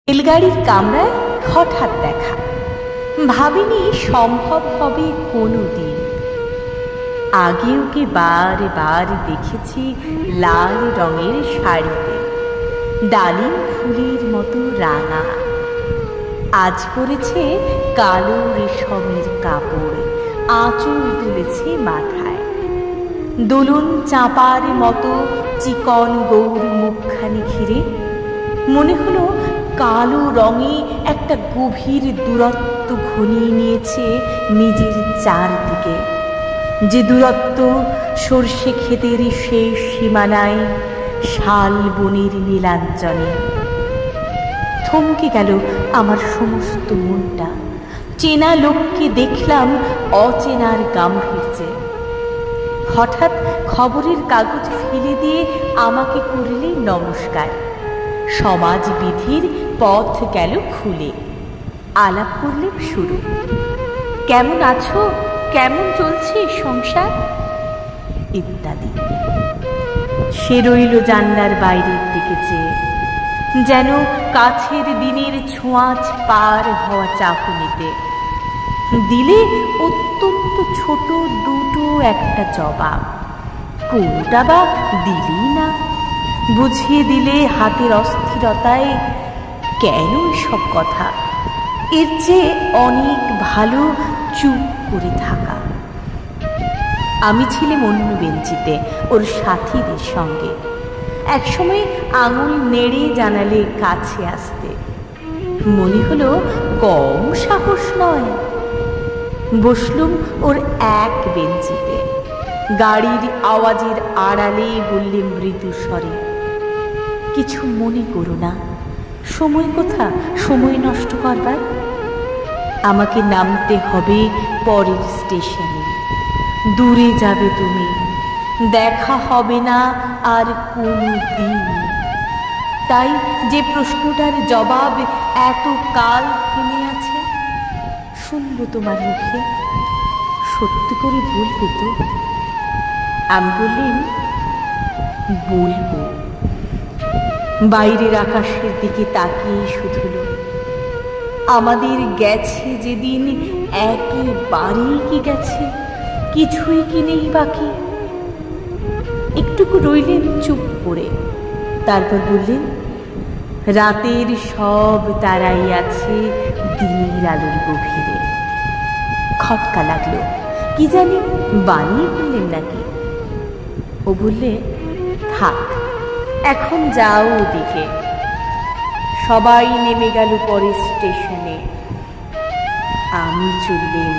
রেলগাড়ির কামরায় হঠাৎ দেখা, ভাবিনি সম্ভব হবে কোনোদিন। আগে ওকে বারে বারে দেখেছি লাল রঙের শাড়িতে, ডালিম ফুলের মতো রাঙা। আজ পরেছে কালো রেশমের কাপড়, আঁচল তুলেছে মাথায়। দোলন চাঁপার মতো চিকন গৌর মুখখানি ঘিরে মনে হলো কালো রঙে একটা গভীর দূরত্ব ঘনিয়ে নিয়েছে নিজের চারদিকে, যে দূরত্ব সর্ষে ক্ষেতের শেষ সীমানায় শাল বনের নীলাঞ্জনে। থমকে গেল আমার সমস্ত মনটা। চেনা লোককে দেখলাম অচেনার গাম্ভীর্যে। হঠাৎ খবরের কাগজ ফেলে দিয়ে আমাকে করলে নমস্কার। সমাজবিধির পথ গেল খুলে। আলাপ করলে শুরু। কেমন আছো, কেমন চলছে সংসার ইত্যাদি। সে রইল জানলার বাইরের দিকে চেয়ে, যেন কাছের দিনের ছোঁয়াচ পার হওয়া চাহনিতে। দিলে অত্যন্ত ছোট দুটো একটা জবাব, কোনটা বা দিলেই না। বুঝিয়ে দিলে হাতের অস্থিরতায় কেন এসব কথা, এর চেয়ে অনেক ভালো চুপ করে থাকা। আমি ছিলাম অন্য বেঞ্চিতে ওর সাথীদের সঙ্গে। একসময় আঙুল নেড়ে জানালে কাছে আসতে, মনে হলো কম সাহস নয়। বসলুম ওর এক বেঞ্চিতে। গাড়ির আওয়াজের আড়ালে বললে মৃদু স্বরে, কিছু মনে করো না, সময় কোথা সময় নষ্ট করবার। আমাকে নামতে হবে পরের স্টেশনে। দূরে যাবে তুমি, দেখা হবে না আর কোনো দিন। তাই যে প্রশ্নটার জবাব এত কাল থেমে আছে, শুনবো তোমার মুখে, সত্যি করে বলবে তো? আমি বললেন, বলবো। বাইরের আকাশের দিকে তাকিয়ে শুধুল, আমাদের গেছে যেদিন একেবারেই কি গেছে, কিছুই কি নেই বাকি। একটুকু রইলেন চুপ করে, তারপর বললেন, রাতের সব তারাই আছে দিনের আলোর গভীরে। খটকা লাগলো, কি জানি বানিয়ে বললেন নাকি। ও বললে, থাক এখন যাও ওদিকে। সবাই নেমে গেল পরের স্টেশনে, আমি চললেন